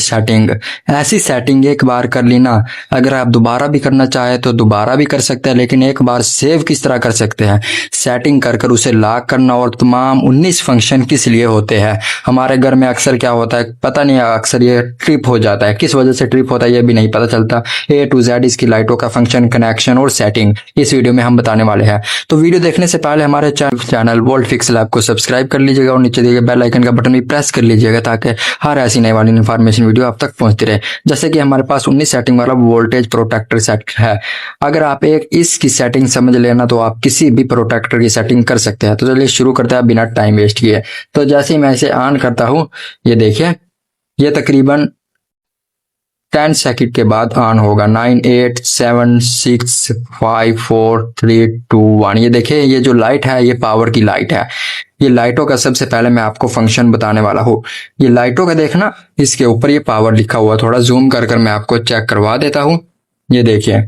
Setting. ऐसी setting एक बार कर ली ना, अगर आप दोबारा भी करना चाहे तो दोबारा भी कर सकते हैं, लेकिन एक बार सेव किस तरह कर सकते हैं, सेटिंग कर कर उसे लॉक करना। और तमाम 19 फंक्शन किस लिए होते हैं, हमारे घर में अक्सर क्या होता है पता नहीं, अक्सर ये ट्रिप हो जाता है, किस वजह से ट्रिप होता है ये भी नहीं पता चलता। ए टू जेड इसकी लाइटों का फंक्शन, कनेक्शन और सेटिंग इस वीडियो में हम बताने वाले हैं। तो वीडियो देखने से पहले हमारे चैनल वोल्ट फिक्स लैब को सब्सक्राइब कर लीजिएगा और नीचे दिए गए बेल आइकन का बटन भी प्रेस कर लीजिएगा, ताकि हर ऐसी नई वाली इन्फॉर्मेशन वीडियो आप तक पहुंचती रहे। जैसे कि हमारे पास 19 सेटिंग वाला वोल्टेज प्रोटेक्टर सेट है। अगर आप एक इसकी सेटिंग समझ लेना तो आप किसी भी प्रोटेक्टर की सेटिंग कर सकते हैं। तो चलिए शुरू करते हैं बिना टाइम वेस्ट किए। तो जैसे ही मैं इसे ऑन करता हूं, ये देखिए ये तकरीबन 10 सेकंड के बाद ऑन होगा। 9 8 7 6 5 4 3 2 1। ये देखिए ये जो लाइट है ये पावर की लाइट है। ये लाइटों का सबसे पहले मैं आपको फंक्शन बताने वाला हूँ। ये लाइटों का देखना, इसके ऊपर ये पावर लिखा हुआ, थोड़ा जूम कर कर मैं आपको चेक करवा देता हूँ। ये देखिए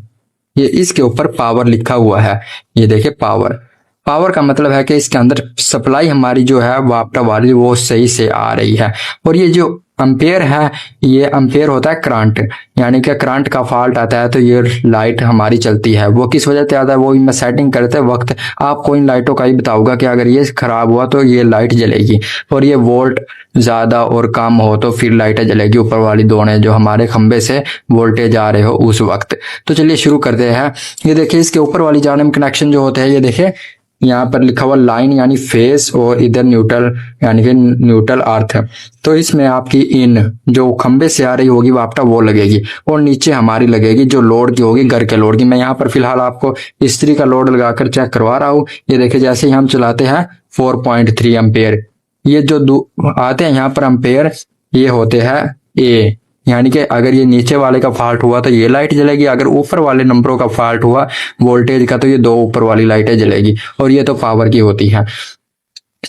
ये इसके ऊपर पावर लिखा हुआ है। ये देखिए पावर, पावर का मतलब है कि इसके अंदर सप्लाई हमारी जो है वापटा वाली वो सही से आ रही है। और ये जो अम्पेयर है, ये अम्पेयर होता है करंट, यानी कि करंट का फॉल्ट आता है तो ये लाइट हमारी चलती है। वो किस वजह से आता है वो मैं सेटिंग करते वक्त आपको इन लाइटों का ही बताऊंगा कि अगर ये खराब हुआ तो ये लाइट जलेगी, और ये वोल्ट ज्यादा और कम हो तो फिर लाइटें जलेगी ऊपर वाली दोनों जो हमारे खंबे से वोल्टेज आ रहे हो उस वक्त। तो चलिए शुरू करते हैं। ये देखिए इसके ऊपर वाली जानब कनेक्शन जो होते हैं, ये देखिए यहाँ पर लिखा हुआ लाइन यानी फेस, और इधर न्यूट्रल यानी कि न्यूट्रल अर्थ। तो इसमें आपकी इन जो खंबे से आ रही होगी वापटा वो लगेगी, और नीचे हमारी लगेगी जो लोड की होगी घर के लोड की। मैं यहाँ पर फिलहाल आपको इस्त्री का लोड लगाकर चेक करवा रहा हूँ। ये देखिए जैसे ही हम चलाते हैं 4.3 एम्पेयर, ये जो आते हैं यहाँ पर एम्पेयर, ये होते हैं ए, यानी कि अगर ये नीचे वाले का फॉल्ट हुआ तो ये लाइट जलेगी, अगर ऊपर वाले नंबरों का फॉल्ट हुआ वोल्टेज का तो ये दो ऊपर वाली लाइटें जलेगी, और ये तो पावर की होती है।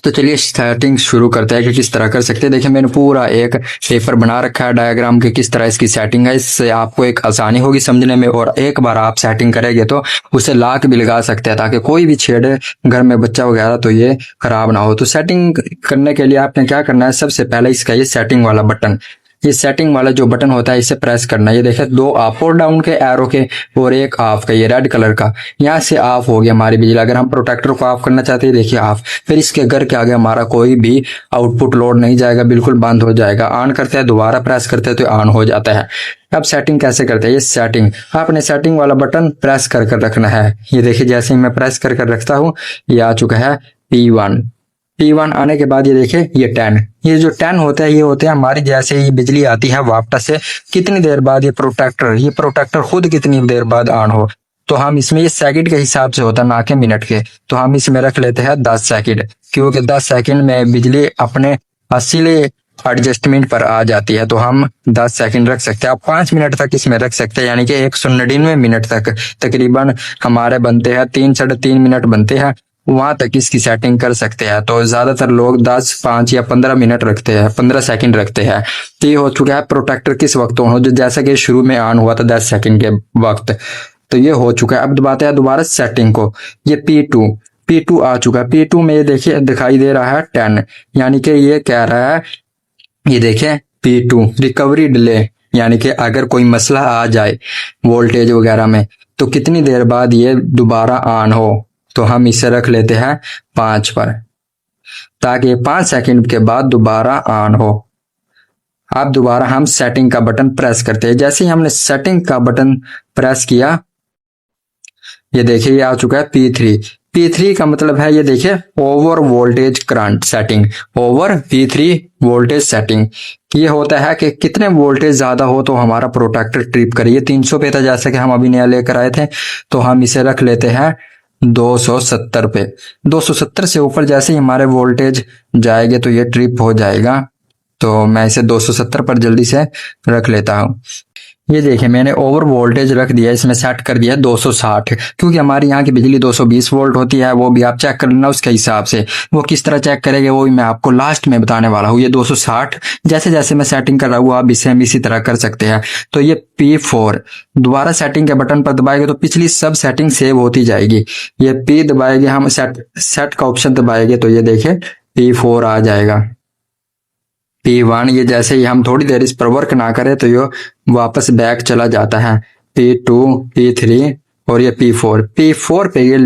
तो चलिए सेटिंग शुरू करते हैं कि किस तरह कर सकते हैं। देखिए मैंने पूरा एक पेपर बना रखा है डायग्राम के किस तरह इसकी सेटिंग है, इससे आपको एक आसानी होगी समझने में, और एक बार आप सेटिंग करेंगे तो उसे लॉक भी लगा सकते हैं ताकि कोई भी छेड़े घर में बच्चा वगैरह तो ये खराब ना हो। तो सेटिंग करने के लिए आपने क्या करना है, सबसे पहले इसका ये सेटिंग वाला बटन, ये सेटिंग वाला जो बटन होता है इसे प्रेस करना है। ये देखिए दो अप और डाउन के एरो के और एक ऑफ का, ये रेड कलर का, यहाँ से ऑफ हो गया हमारी बिजली। अगर हम प्रोटेक्टर को ऑफ करना चाहते हैं देखिए ऑफ, फिर इसके घर के आगे हमारा कोई भी आउटपुट लोड नहीं जाएगा, बिल्कुल बंद हो जाएगा। ऑन करते हैं दोबारा प्रेस करते हैं तो ऑन हो जाता है। अब सेटिंग कैसे करते हैं, ये सेटिंग आपने सेटिंग वाला बटन प्रेस कर कर रखना है। ये देखिए जैसे ही मैं प्रेस कर कर रखता हूँ ये आ चुका है P1। P1 आने के बाद ये देखिए ये 10, ये जो 10 होता है ये होते हैं हमारी, जैसे ही बिजली आती है वापटा से कितनी देर बाद ये प्रोटेक्टर खुद कितनी देर बाद ऑन हो। तो हम इसमें ये सेकंड के हिसाब से होता है ना कि मिनट के। तो हम इसमें रख लेते हैं 10 सेकंड, क्योंकि 10 सेकंड में बिजली अपने असली एडजस्टमेंट पर आ जाती है। तो हम 10 सेकंड रख सकते हैं। आप 5 मिनट तक इसमें रख सकते हैं, यानी कि 199 मिनट तक तकरीबन हमारे बनते हैं 3 साढ़े 3 मिनट बनते हैं, वहां तक इसकी सेटिंग कर सकते हैं। तो ज्यादातर लोग 10 5 या 15 मिनट रखते हैं, 15 सेकंड रखते हैं। तो ये हो चुका है प्रोटेक्टर किस वक्त ऑन हो, जो जैसा कि शुरू में ऑन हुआ था 10 सेकंड के वक्त। तो ये हो चुका है। अब दबाते हैं दोबारा सेटिंग को, ये P2 आ चुका है। P2 में ये देखिए दिखाई दे रहा है 10, यानी कि ये कह रहा है, ये देखिए P2 रिकवरी डिले, यानी कि अगर कोई मसला आ जाए वोल्टेज वगैरह में तो कितनी देर बाद ये दोबारा ऑन हो। तो हम इसे रख लेते हैं 5 पर, ताकि 5 सेकंड के बाद दोबारा ऑन हो। अब दोबारा हम सेटिंग का बटन प्रेस करते हैं। जैसे ही हमने सेटिंग का बटन प्रेस किया ये देखिए ये आ चुका है P3 का मतलब है, ये देखिए over voltage current setting, over P3 voltage setting. ये होता है कि कितने वोल्टेज ज्यादा हो तो हमारा प्रोटेक्टर ट्रिप करे। ये 300 पे था जैसे कि हम अभी नया लेकर आए थे, तो हम इसे रख लेते हैं 270 पे। 270 से ऊपर जैसे ही हमारे वोल्टेज जाएंगे तो ये ट्रिप हो जाएगा। तो मैं इसे 270 पर जल्दी से रख लेता हूँ। ये देखिए मैंने ओवर वोल्टेज रख दिया, इसमें सेट कर दिया 260, क्योंकि हमारे यहाँ की बिजली 220 वोल्ट होती है। वो भी आप चेक कर लेना उसके हिसाब से। वो किस तरह चेक करेंगे वो भी मैं आपको लास्ट में बताने वाला हूँ। ये 260 जैसे जैसे मैं सेटिंग कर रहा हूँ आप इसी तरह कर सकते हैं। तो ये P4 दोबारा सेटिंग के बटन पर दबाएंगे तो पिछली सब सेटिंग सेव होती जाएगी। ये P दबाएंगे हम, सेट का ऑप्शन दबाएंगे तो ये देखिए P4 आ जाएगा। P1 ये जैसे ही हम थोड़ी देर इस पर वर्क ना करें तो ये वापस बैक चला जाता है। P2, P3 और ये P4 पे ये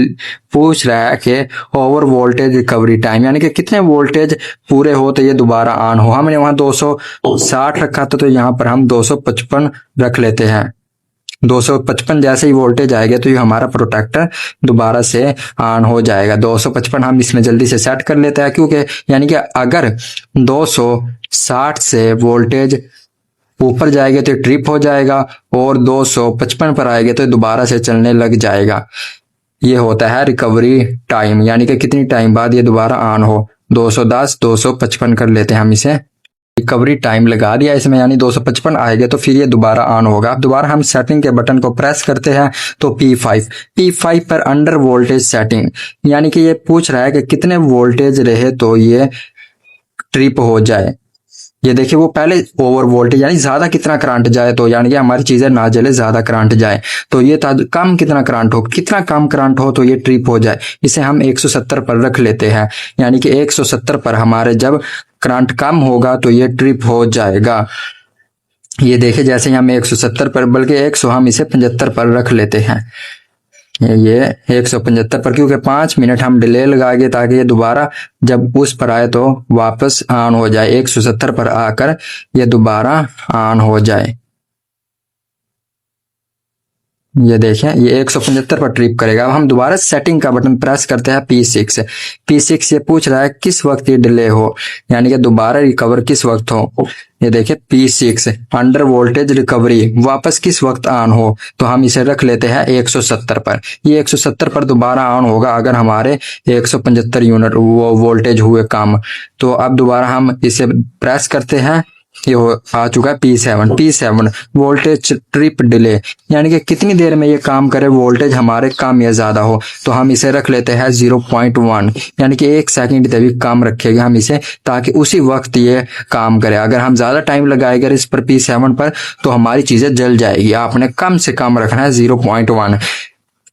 पूछ रहा है कि ओवर वोल्टेज रिकवरी टाइम, यानी कि कितने वोल्टेज पूरे हो तो ये दोबारा ऑन हो। हमने वहां 260 रखा था तो यहाँ पर हम 255 रख लेते हैं। 255 जैसे ही वोल्टेज आएगा तो ये हमारा प्रोटेक्टर दोबारा से ऑन हो जाएगा। 255 हम इसमें जल्दी से सेट कर लेते हैं, क्योंकि यानी कि अगर 260 से वोल्टेज ऊपर जाएगा तो ट्रिप हो जाएगा और 255 पर आएगा तो दोबारा से चलने लग जाएगा। ये होता है रिकवरी टाइम, यानी कि कितनी टाइम बाद ये दोबारा ऑन हो। 210 255 कर लेते हैं हम इसे। रिकवरी टाइम लगा दिया इसमें, यानी 255 आएगा तो फिर ये दोबारा ऑन होगा। अब दोबारा हम सेटिंग के बटन को प्रेस करते हैं तो P5 पर अंडर वोल्टेज सेटिंग, यानी कि ये पूछ रहा है कि कितने वोल्टेज रहे तो ये ट्रिप हो जाए। ये देखिए वो पहले ओवर वोल्टेज यानी ज्यादा कितना करंट जाए तो यानी कि हमारी चीजें ना जले, ज्यादा करंट जाए तो ये कम कितना करंट हो, कितना कम करंट हो तो ये ट्रिप हो जाए। इसे हम 170 पर रख लेते हैं, यानी कि 170 पर हमारे जब करंट कम होगा तो ये ट्रिप हो जाएगा। ये देखिए जैसे हम 170 पर, बल्कि 100 हम इसे 75 पर रख लेते हैं। ये 175 पर, क्योंकि 5 मिनट हम डिले लगाएंगे ताकि ये दोबारा जब उस पर आए तो वापस ऑन हो जाए। 170 पर आकर ये दोबारा ऑन हो जाए। ये देखें ये 175 पर ट्रिप करेगा। अब हम दोबारा सेटिंग का बटन प्रेस करते हैं P6 ये पूछ रहा है किस वक्त ये डिले हो, यानी कि दोबारा रिकवर किस वक्त हो। ये देखिए P6 अंडर वोल्टेज रिकवरी वापस किस वक्त ऑन हो, तो हम इसे रख लेते हैं 170 पर। ये 170 पर दोबारा ऑन होगा अगर हमारे 175 यूनिट वो वोल्टेज हुए कम। तो अब दोबारा हम इसे प्रेस करते हैं, ये आ चुका है P7 वोल्टेज ट्रिप डिले, यानी कि कितनी देर में ये काम करे, वोल्टेज हमारे कम या ज्यादा हो। तो हम इसे रख लेते हैं 0.1, यानी कि 1 सेकंड से भी कम रखेंगे हम इसे, ताकि उसी वक्त ये काम करे। अगर हम ज्यादा टाइम लगाएंगे इस पर P7 पर तो हमारी चीजें जल जाएगी। आपने कम से कम रखना है 0.1।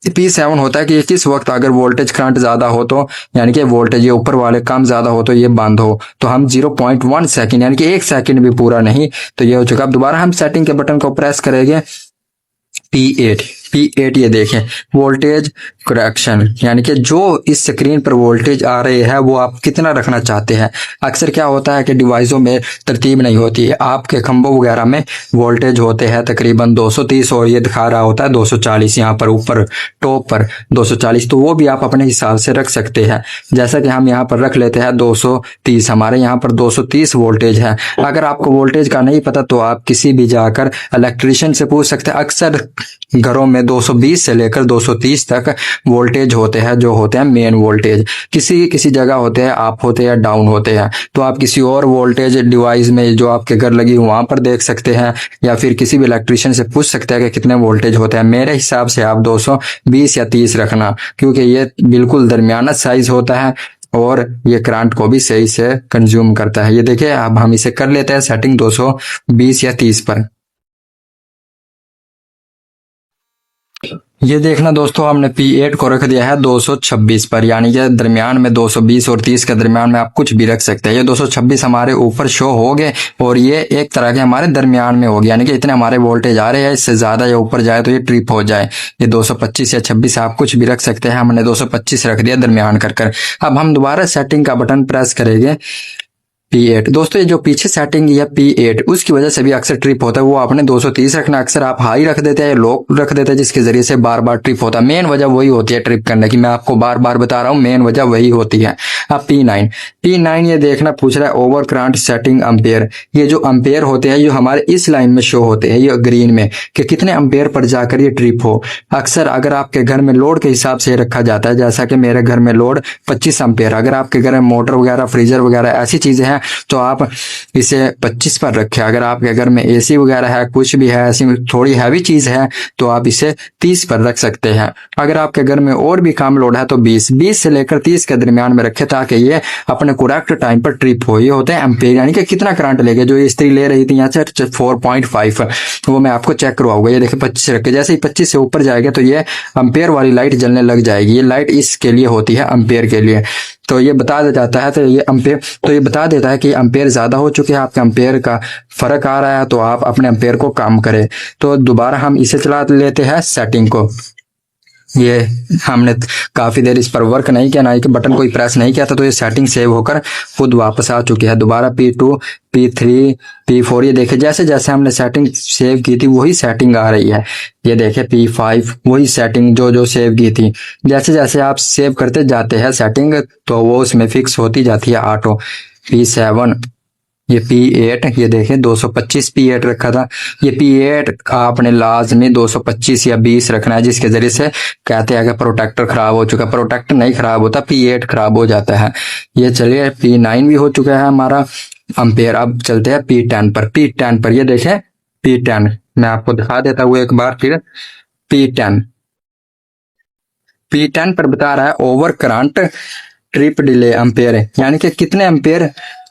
P7 होता है कि ये किस वक्त अगर वोल्टेज करंट ज्यादा हो तो, यानी कि वोल्टेज ये ऊपर वाले कम ज्यादा हो तो ये बंद हो। तो हम 0.1 सेकंड, यानी कि 1 सेकंड भी पूरा नहीं, तो ये हो चुका। अब दोबारा हम सेटिंग के बटन को प्रेस करेंगे P8 ये देखें वोल्टेज करेक्शन, यानी कि जो इस स्क्रीन पर वोल्टेज आ रहे हैं वो आप कितना रखना चाहते हैं। अक्सर क्या होता है कि डिवाइसों में तरतीब नहीं होती है, आपके खंभों वगैरह में वोल्टेज होते हैं तकरीबन 230 और ये दिखा रहा होता है 240, यहाँ पर ऊपर टॉप पर 240, तो वो भी आप अपने हिसाब से रख सकते हैं। जैसा कि हम यहाँ पर रख लेते हैं 230, हमारे यहाँ पर 230 वोल्टेज है। अगर आपको वोल्टेज का नहीं पता तो आप किसी भी जाकर इलेक्ट्रिशियन से पूछ सकते हैं। अक्सर घरों में 220 से लेकर 230 तक वोल्टेज होते हैं, जो होते हैं मेन वोल्टेज। किसी जगह होते हैं अप होते हैं डाउन होते हैं, तो आप किसी और वोल्टेज डिवाइस में जो आपके घर लगी वहां पर देख सकते हैं, या फिर किसी भी इलेक्ट्रिशियन से पूछ सकते हैं कि कितने वोल्टेज होते हैं। मेरे हिसाब से आप 220 या 30 रखना, क्योंकि ये बिल्कुल दरमियाना साइज होता है और ये करंट को भी सही से कंज्यूम करता है। ये देखिए अब हम इसे कर लेते हैं सेटिंग 220 या 30 पर। ये देखना दोस्तों हमने P8 को रख दिया है 226 पर, यानी कि दरमियान में 220 और 30 के दरमियान में आप कुछ भी रख सकते हैं। ये 226 हमारे ऊपर शो हो गए और ये एक तरह के हमारे दरमियान में हो गया, यानी कि इतने हमारे वोल्टेज आ रहे हैं, इससे ज्यादा या ऊपर जाए तो ये ट्रिप हो जाए। ये 225 या 26 आप कुछ भी रख सकते हैं, हमने 225 रख दिया दरमियान कर। अब हम दोबारा सेटिंग का बटन प्रेस करेंगे P8। दोस्तों ये जो पीछे सेटिंग है P8 उसकी वजह से भी अक्सर ट्रिप होता है। वो आपने 230 रखना, अक्सर आप हाई रख देते हैं या लो रख देते हैं, जिसके जरिए से बार बार ट्रिप होता है। मेन वजह वही होती है ट्रिप करने की, मैं आपको बार बार बता रहा हूँ, मेन वजह वही होती है। अब P9 ये देखना पूछ रहा है ओवर करंट सेटिंग अम्पेयर। ये जो अम्पेयर होते हैं ये हमारे इस लाइन में शो होते हैं, ये ग्रीन में, कि कितने अम्पेयर पर जाकर ये ट्रिप हो। अक्सर अगर आपके घर में लोड के हिसाब से रखा जाता है, जैसा कि मेरे घर में लोड 25 अम्पेयर, अगर आपके घर में मोटर वगैरह फ्रीजर वगैरह ऐसी चीजें हैं तो आप इसे 25 पर रखें। अगर आपके घर में एसी वगैरह है, कुछ भी है, ऐसी थोड़ी हैवी चीज है तो आप इसे 30 पर रख सकते हैं। अगर आपके घर में और भी कम लोड है तो 20 से लेकर 30 के दरमियान में रखें, ताकि ये अपने करेक्ट टाइम पर ट्रिप हो। ये होते हैं एम्पेयर, यानी कि कितना करंट लेगा। जो ये स्त्री ले रही थी यहाँ से 4.5, वो मैं आपको चेक करवाऊंगा। ये देखिए 25 रखे, जैसे ही 25 से ऊपर जाएगा तो ये अम्पेयर वाली लाइट जलने लग जाएगी। ये लाइट इसके लिए होती है, अम्पेयर के लिए। तो ये बता दे जाता है, तो ये बता देता है कि एम्पेयर ज़्यादा हो चुके हैं, आपके एम्पेयर का फ़र्क आ रहा है, तो आप अपने एम्पेयर को कम करें। तो दोबारा हम इसे चला लेते हैं सेटिंग को। ये हमने काफ़ी देर इस पर वर्क नहीं किया, ना कि बटन कोई प्रेस नहीं किया था, तो ये सेटिंग सेव होकर खुद वापस आ चुकी है। दोबारा P2, P3, P4, ये देखे जैसे जैसे हमने सेटिंग सेव की थी वही सेटिंग आ रही है। ये देखे P5 वही सेटिंग जो जो सेव की थी। जैसे जैसे आप सेव करते जाते हैं सेटिंग, तो वो उसमें फिक्स होती जाती है ऑटो। P7, ये P8, ये देखें 225 P8 रखा था। ये P8 आपने लाजमी 225 या 20 रखना है, जिसके जरिए से कहते हैं कि प्रोटेक्टर खराब हो चुका। प्रोटेक्टर नहीं खराब होता, P8 खराब हो जाता है। ये चलिए P9 भी हो चुका है हमारा एम्पेयर। अब चलते हैं P10 पर। P10 पर ये देखें, P10 मैं आपको दिखा देता हूँ एक बार फिर। P10 P10 पर बता रहा है over current trip delay ampere, यानी कि कितने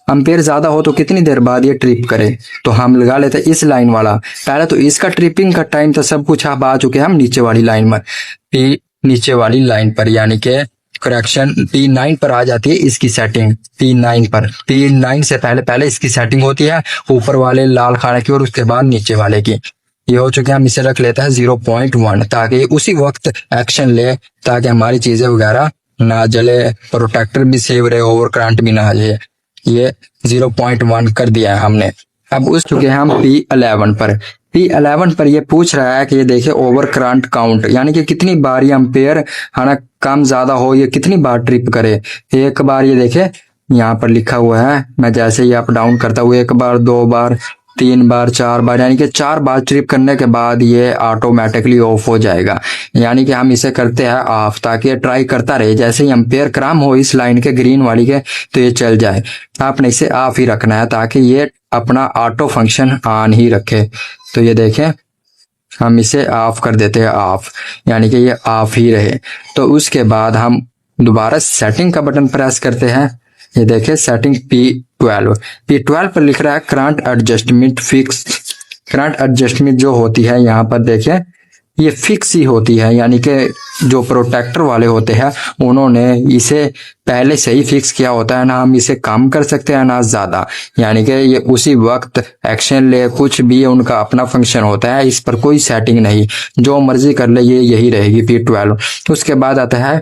एम्पेयर ज्यादा हो तो कितनी देर बाद ये ट्रिप करे। तो हम लगा लेते हैं इस लाइन वाला। पहले तो इसका ट्रिपिंग का टाइम था, सब कुछ आप आ चुके हैं हम नीचे वाली लाइन पर। नीचे वाली लाइन पर यानी कि करेक्शन P9 पर आ जाती है इसकी सेटिंग। P9 से पहले पहले इसकी सेटिंग होती है, ऊपर वाले लाल खाने की और उसके बाद नीचे वाले की। ये हो चुके हैं, हम इसे रख लेते हैं 0.1, ताकि उसी वक्त एक्शन ले, ताकि हमारी चीजें वगैरह ना जले, प्रोटेक्टर भी सेव रहे, ओवर करंट भी ना आ जाए। ये 0.1 कर दिया है हमने। अब उस चुके हैं हम P11 पर। P11 पर ये पूछ रहा है कि ये देखिए ओवर करंट काउंट, यानी कि कितनी बार ये एम्पेयर है ना कम ज्यादा हो, ये कितनी बार ट्रिप करे। एक बार ये देखे यहाँ पर लिखा हुआ है, मैं जैसे ही अप डाउन करता हूँ, एक बार, 2 बार, 3 बार, 4 बार, यानी कि 4 बार ट्रिप करने के बाद ये ऑटोमेटिकली ऑफ हो जाएगा। यानी कि हम इसे करते हैं ऑफ, ताकि ये ट्राई करता रहे, जैसे ही एम्पेयर कम हो इस लाइन के ग्रीन वाली के तो ये चल जाए। आपने इसे ऑफ ही रखना है ताकि ये अपना ऑटो फंक्शन ऑन ही रखे। तो ये देखें, हम इसे ऑफ कर देते हैं ऑफ, यानी कि ये ऑफ ही रहे। तो उसके बाद हम दोबारा सेटिंग का बटन प्रेस करते हैं। ये देखिए सेटिंग P12 पर लिख रहा है current adjustment fix. Current adjustment जो होती है यहाँ पर देखिए ये फिक्स ही होती है, यानी कि जो प्रोटेक्टर वाले होते हैं उन्होंने इसे पहले से ही फिक्स किया होता है, ना हम इसे कम कर सकते हैं ना ज्यादा, यानी कि ये उसी वक्त एक्शन ले, कुछ भी उनका अपना फंक्शन होता है, इस पर कोई सेटिंग नहीं, जो मर्जी कर ले ये यही रहेगी P12। उसके बाद आता है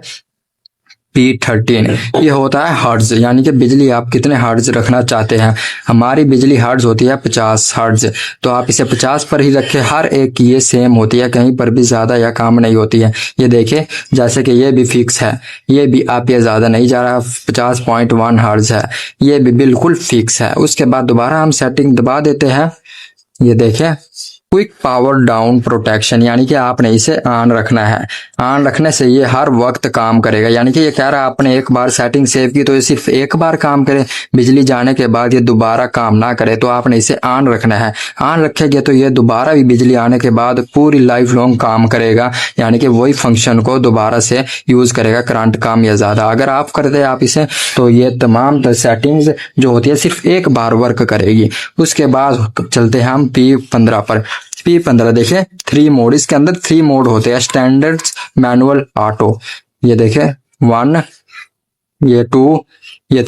P13, ये होता है हर्ट्ज, यानी कि बिजली आप कितने हर्ट्ज रखना चाहते हैं। हमारी बिजली हर्ट्ज होती है 50 हर्ट्ज, तो आप इसे 50 पर ही रखें। हर एक की ये सेम होती है, कहीं पर भी ज्यादा या कम नहीं होती है। ये देखिए जैसे कि ये भी फिक्स है, ये भी आप ये ज्यादा नहीं जा रहा, 50.1 हर्ट्ज है, ये भी बिल्कुल फिक्स है। उसके बाद दोबारा हम सेटिंग दबा देते हैं। ये देखिए क्विक पावर डाउन प्रोटेक्शन, यानी कि आपने इसे ऑन रखना है। ऑन रखने से ये हर वक्त काम करेगा, यानी कि ये कह रहा है आपने एक बार सेटिंग सेव की तो ये सिर्फ एक बार काम करे, बिजली जाने के बाद ये दोबारा काम ना करे। तो आपने इसे ऑन रखना है। ऑन रखेंगे तो ये दोबारा भी बिजली आने के बाद पूरी लाइफ लॉन्ग काम करेगा, यानी कि वही फंक्शन को दोबारा से यूज करेगा, करंट कम या ज्यादा। अगर आप कर दे आप इसे तो ये तमाम सेटिंग्स जो होती है सिर्फ एक बार वर्क करेगी। उसके बाद चलते हैं हम P15 पर। P15 देखें 3 मोड, इसके अंदर 3 मोड होते हैं, स्टैंडर्ड, मैनुअल, ऑटो। ये देखें 1, ये 2, ये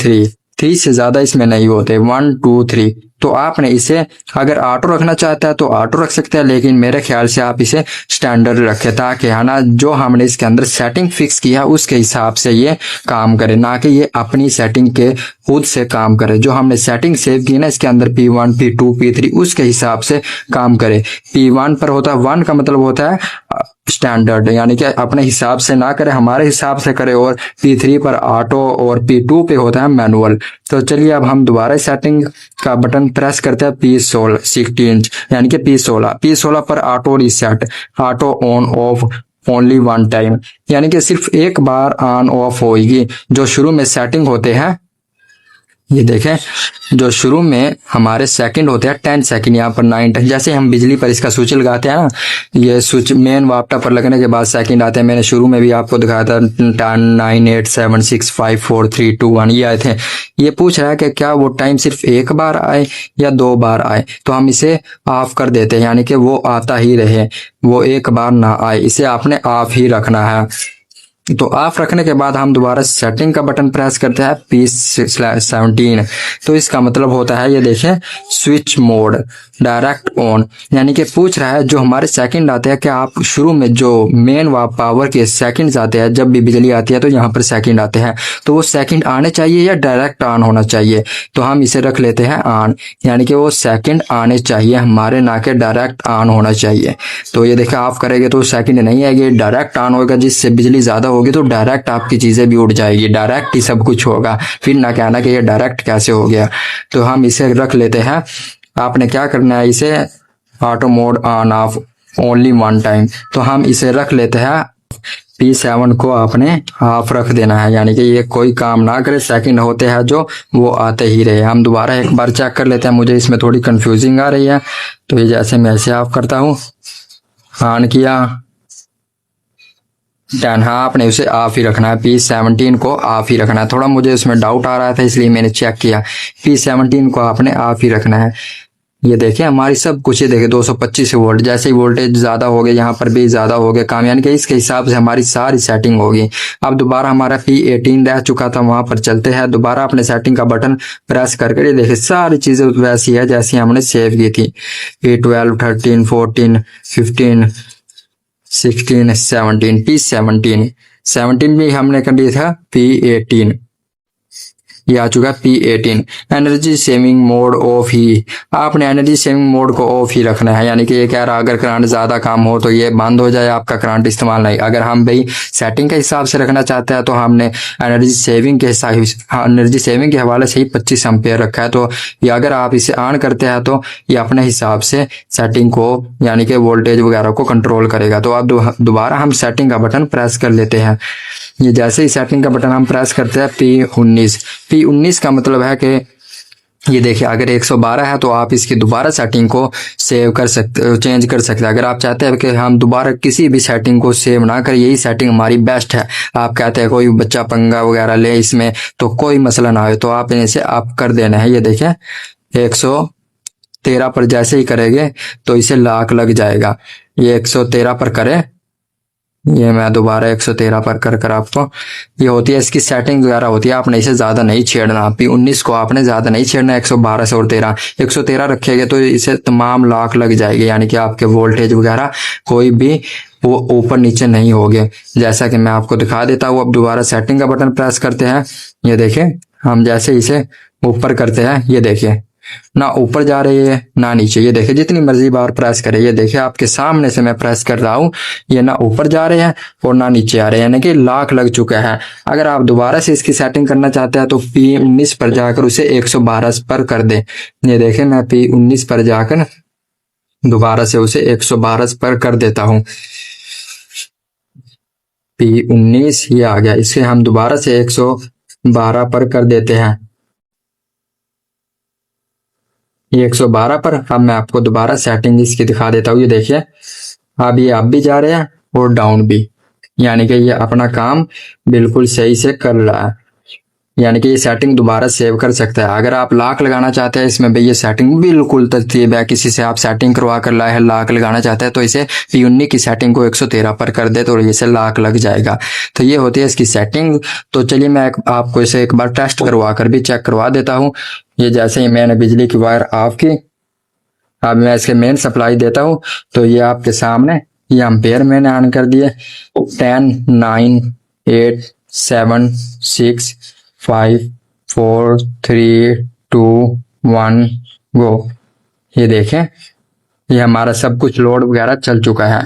3 से ज्यादा इसमें नहीं होते, 1, 2, 3। तो आपने इसे अगर ऑटो रखना चाहता है तो ऑटो रख सकते हैं, लेकिन मेरे ख्याल से आप इसे स्टैंडर्ड रखें, ताकि है ना जो हमने इसके अंदर सेटिंग फिक्स किया उसके हिसाब से ये काम करे, ना कि ये अपनी सेटिंग के खुद से काम करे। जो हमने सेटिंग सेव की ना इसके अंदर P1, P2, P3 उसके हिसाब से काम करे। P1 पर होता है, 1 का मतलब होता है स्टैंडर्ड, यानी कि अपने हिसाब से ना करे, हमारे हिसाब से करे। और P3 पर ऑटो और P2 पे होता है मैनुअल। तो चलिए अब हम दोबारा सेटिंग का बटन प्रेस करते हैं P16, यानी कि P16 पर auto reset, auto on off only 1 time, यानी कि सिर्फ एक बार ऑन ऑफ होगी। जो शुरू में सेटिंग होते हैं, ये देखें जो शुरू में हमारे सेकंड होते हैं 10 सेकंड, यहाँ पर 9 10, जैसे हम बिजली पर इसका स्विच लगाते हैं ना, ये स्विच मेन वापटा पर लगने के बाद सेकंड आते हैं। मैंने शुरू में भी आपको दिखाया था 10 9 8 7 6 5 4 3 2 1 ये आए थे। ये पूछ रहा है कि क्या वो टाइम सिर्फ एक बार आए या 2 बार आए, तो हम इसे ऑफ कर देते हैं, यानी कि वो आता ही रहे, वो एक बार ना आए, इसे आपने ऑफ ही रखना है। तो ऑफ रखने के बाद हम दोबारा सेटिंग का बटन प्रेस करते हैं P17। तो इसका मतलब होता है, ये देखें, स्विच मोड डायरेक्ट ऑन, यानी कि पूछ रहा है जो हमारे सेकंड आते हैं कि आप शुरू में जो मेन व पावर के सेकंड्स आते हैं, जब भी बिजली आती है तो यहाँ पर सेकंड आते हैं, तो वो सेकंड आने चाहिए या डायरेक्ट ऑन होना चाहिए। तो हम इसे रख लेते हैं ऑन, यानी कि वो सेकंड आने चाहिए हमारे, ना कि डायरेक्ट ऑन होना चाहिए। तो ये देखा ऑफ करेंगे तो सेकंड नहीं आएगी, डायरेक्ट ऑन होगा, जिससे बिजली ज़्यादा होगी तो डायरेक्ट आपकी चीज़ें भी उड़ जाएगी, डायरेक्ट ही सब कुछ होगा, फिर ना कहना कि ये डायरेक्ट कैसे हो गया। तो हम इसे रख लेते हैं। आपने क्या करना है, इसे auto mode on off only one time, तो हम इसे रख लेते हैं P7 को आपने ऑफ रख देना है, यानी कि ये कोई काम ना करे, सेकंड होते हैं जो वो आते ही रहे। हम दोबारा एक बार चेक कर लेते हैं, मुझे इसमें थोड़ी कंफ्यूजिंग आ रही है। तो ये जैसे मैं ऐसे ऑफ करता हूँ, ऑन किया 10, हाँ आपने उसे ऑफ ही रखना है, P17 को ऑफ ही रखना है। थोड़ा मुझे उसमें डाउट आ रहा था इसलिए मैंने चेक किया, P17 को आपने ऑफ ही रखना है। ये देखें हमारी सब कुछ, ये देखें 225 वोल्ट, जैसे ही वोल्टेज ज़्यादा हो गया यहाँ पर भी ज़्यादा हो गया काम, यानी कि इसके हिसाब से हमारी सारी सेटिंग होगी। अब दोबारा हमारा P18 रह चुका था, वहाँ पर चलते हैं, दोबारा अपने सेटिंग का बटन प्रेस करके ये देखें सारी चीज़ें वैसी है जैसी हमने सेव की थी। P12, 13, 14, 15, 16, 17, P17 भी हमने कर दिया था P18, ये आ चुका P18। Energy saving mode off ही, आपने एनर्जी सेविंग मोड को ऑफ ही रखना है, यानी कि ये कह रहा अगर करंट ज़्यादा काम हो तो ये बंद हो जाए, आपका करंट इस्तेमाल नहीं। अगर हम भाई सेटिंग के हिसाब से रखना चाहते हैं तो हमने एनर्जी सेविंग के हवाले से ही 25 एम्पेयर रखा है। तो ये अगर आप इसे ऑन करते हैं तो ये अपने हिसाब से सेटिंग को, यानी कि वोल्टेज वगैरह को कंट्रोल करेगा। तो अब दोबारा हम सेटिंग का बटन प्रेस कर लेते हैं। ये जैसे ही सेटिंग का बटन हम प्रेस करते हैं P19 का मतलब है कि ये देखिए अगर 112 है तो आप इसकी दोबारा सेटिंग को सेव कर सकते, चेंज कर सकते हैं। अगर आप चाहते हैं कि हम दोबारा किसी भी सेटिंग को सेव ना करें, यही सेटिंग हमारी बेस्ट है, आप कहते हैं कोई बच्चा पंगा वगैरह ले इसमें तो कोई मसला ना हो, तो आप इसे आप कर देना है। ये देखें 113 पर जैसे ही करेंगे तो इसे लॉक लग जाएगा। ये 113 पर करें, ये मैं दोबारा 113 पर कर आपको, ये होती है इसकी सेटिंग वगैरह होती है, आपने इसे ज़्यादा नहीं छेड़ना। P19 को आपने ज़्यादा नहीं छेड़ना, 112 से और 113 रखेंगे तो इसे तमाम लॉक लग जाएगी, यानी कि आपके वोल्टेज वगैरह कोई भी वो ऊपर नीचे नहीं होंगे, जैसा कि मैं आपको दिखा देता हूँ। अब दोबारा सेटिंग का बटन प्रेस करते हैं, ये देखें हम जैसे इसे ऊपर करते हैं, ये देखें ना ऊपर जा रही है ना नीचे, ये देखिए जितनी मर्जी बार प्रेस करें, ये देखिए आपके सामने से मैं प्रेस कर रहा हूँ, ये ना ऊपर जा रहे हैं और ना नीचे आ रहे हैं, यानी कि लॉक लग चुका है। अगर आप दोबारा से इसकी सेटिंग करना चाहते हैं तो P19 पर जाकर उसे 112 पर कर दें। ये देखें मैं P19 पर जाकर दोबारा से उसे 112 पर कर देता हूँ। P19 ये आ गया, इसे हम दोबारा से 112 पर कर देते हैं। ये 112 पर। अब मैं आपको दोबारा सेटिंग इसकी दिखा देता हूँ। ये देखिए अब ये अप भी जा रहे हैं और डाउन भी, यानी कि ये अपना काम बिल्कुल सही से कर रहा है, यानी कि ये सेटिंग दोबारा सेव कर सकता है। अगर आप लॉक लगाना चाहते हैं इसमें भाई, ये सेटिंग बिल्कुल तरतीब है, किसी से आप सेटिंग करवा कर लाए हैं, लॉक लगाना चाहते हैं तो इसे P19 की सेटिंग को 113 पर कर दे तो इसे लॉक लग जाएगा। तो ये होती है इसकी सेटिंग। तो चलिए मैं आपको इसे एक बार टेस्ट करवा कर भी चेक करवा देता हूँ। ये जैसे ही मैंने बिजली की वायर ऑफ की, अब मैं इसके मेन सप्लाई देता हूँ तो ये आपके सामने ये एम्पेयर मैंने ऑन कर दिए। 10, 9, 8, 7, 6, 5, 4, 3, 2, 1 गो। ये देखें ये हमारा सब कुछ लोड वगैरह चल चुका है।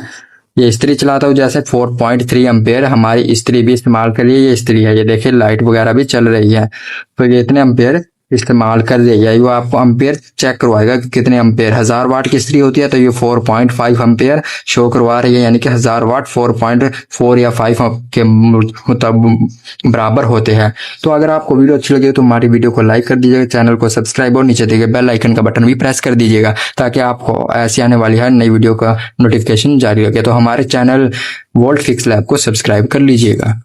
ये इस्त्री चलाता हूँ जैसे 4.3 एम्पेयर हमारी इस्त्री भी इस्तेमाल के लिए ये इस्त्री है। ये देखिए लाइट वगैरह भी चल रही है, तो ये इतने एम्पेयर इस्तेमाल कर देगा। वो आपको एम्पेयर चेक करवाएगा कि कितने एम्पेयर, 1000 वाट की इस्त्री होती है तो ये 4.5 एम्पेयर शो करवा रही है, यानी कि 1000 वाट 4.4 या 5 के मतलब बराबर होते हैं। तो अगर आपको वीडियो अच्छी लगे तो हमारी वीडियो को लाइक कर दीजिएगा, चैनल को सब्सक्राइब और नीचे दिए बेल आइकन का बटन भी प्रेस कर दीजिएगा ताकि आपको ऐसी आने वाली हर नई वीडियो का नोटिफिकेशन जारी रखे। तो हमारे चैनल वोल्ट फिक्स लैब को सब्सक्राइब कर लीजिएगा।